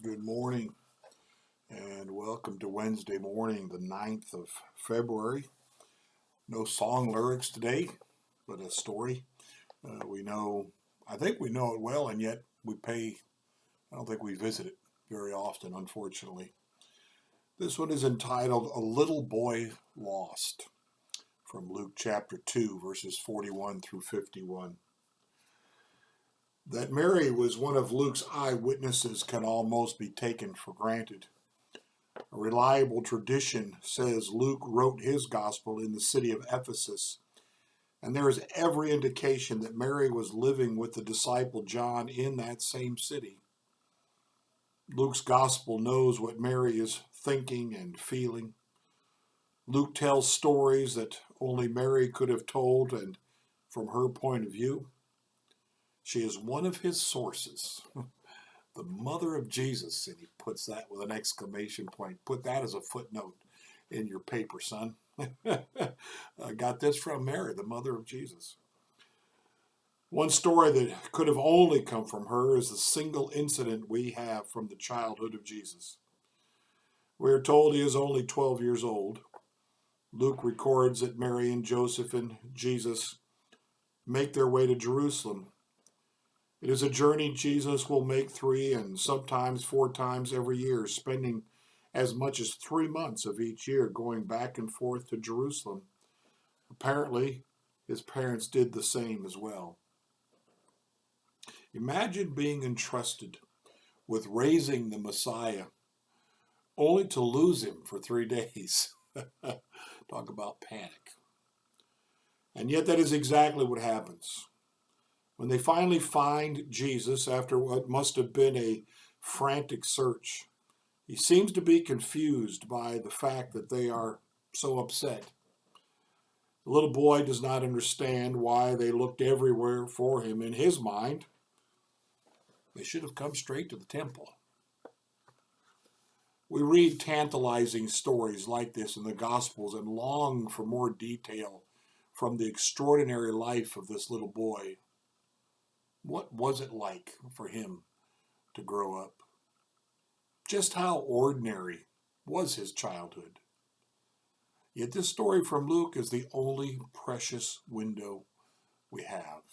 Good morning and welcome to Wednesday morning, the 9th of February. No song lyrics today, but a story. I think we know it well, and yet I don't think we visit it very often, unfortunately. This one is entitled A Little Boy Lost, from Luke chapter 2, verses 41 through 51. That Mary was one of Luke's eyewitnesses can almost be taken for granted. A reliable tradition says Luke wrote his gospel in the city of Ephesus, and there is every indication that Mary was living with the disciple John in that same city. Luke's gospel knows what Mary is thinking and feeling. Luke tells stories that only Mary could have told, and from her point of view, she is one of his sources. The mother of Jesus, and he puts that with an exclamation point. Put that as a footnote in your paper, son. I got this from Mary, the mother of Jesus. One story that could have only come from her is the single incident we have from the childhood of Jesus. We are told he is only 12 years old. Luke records that Mary and Joseph and Jesus make their way to Jerusalem. It is a journey Jesus will make 3 and sometimes 4 times every year, spending as much as 3 months of each year going back and forth to Jerusalem. Apparently, his parents did the same as well. Imagine being entrusted with raising the Messiah, only to lose him for 3 days. Talk about panic. And yet that is exactly what happens. When they finally find Jesus after what must have been a frantic search, he seems to be confused by the fact that they are so upset. The little boy does not understand why they looked everywhere for him. In his mind, they should have come straight to the temple. We read tantalizing stories like this in the Gospels and long for more detail from the extraordinary life of this little boy. What was it like for him to grow up? Just how ordinary was his childhood? Yet this story from Luke is the only precious window we have.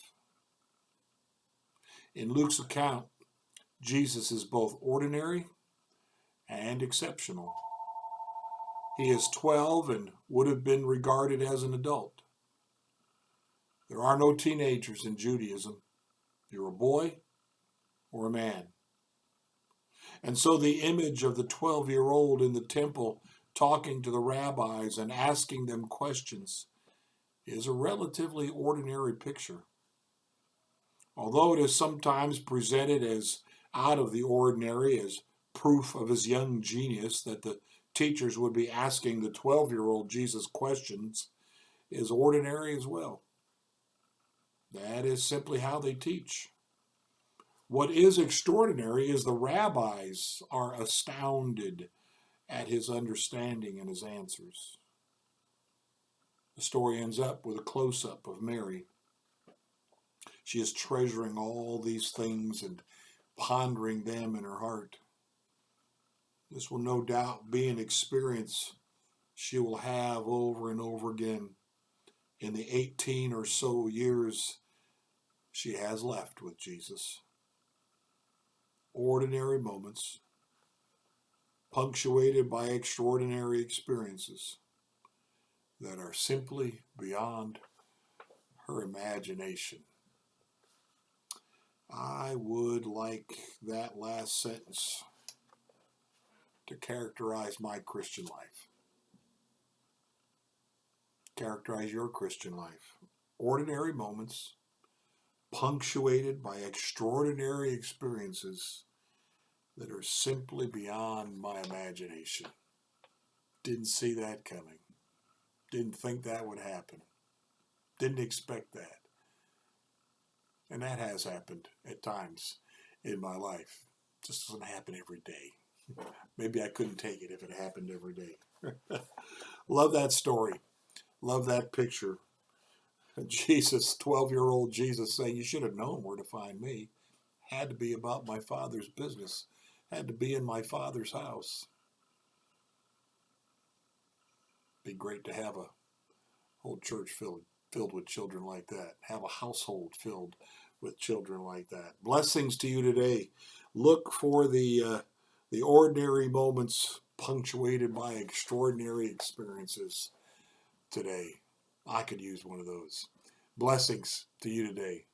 In Luke's account, Jesus is both ordinary and exceptional. He is 12 and would have been regarded as an adult. There are no teenagers in Judaism. You're a boy or a man. And so the image of the 12-year-old in the temple talking to the rabbis and asking them questions is a relatively ordinary picture. Although it is sometimes presented as out of the ordinary, as proof of his young genius that the teachers would be asking the 12-year-old Jesus questions, is ordinary as well. That is simply how they teach. What is extraordinary is the rabbis are astounded at his understanding and his answers. The story ends up with a close-up of Mary. She is treasuring all these things and pondering them in her heart. This will no doubt be an experience she will have over and over again in the 18 or so years she has left with Jesus. Ordinary moments, punctuated by extraordinary experiences that are simply beyond her imagination. I would like that last sentence to characterize my Christian life. Characterize your Christian life. Ordinary moments, punctuated by extraordinary experiences that are simply beyond my imagination. Didn't see that coming. Didn't think that would happen. Didn't expect that. And that has happened at times in my life. It just doesn't happen every day. Maybe I couldn't take it if it happened every day. Love that story. Love that picture. Jesus, 12-year-old Jesus saying, you should have known where to find me. Had to be about my Father's business. had to be in my Father's house. Be great to have a whole church filled with children like that. Have a household filled with children like that. Blessings to you today. Look for the ordinary moments punctuated by extraordinary experiences today. I could use one of those. Blessings to you today.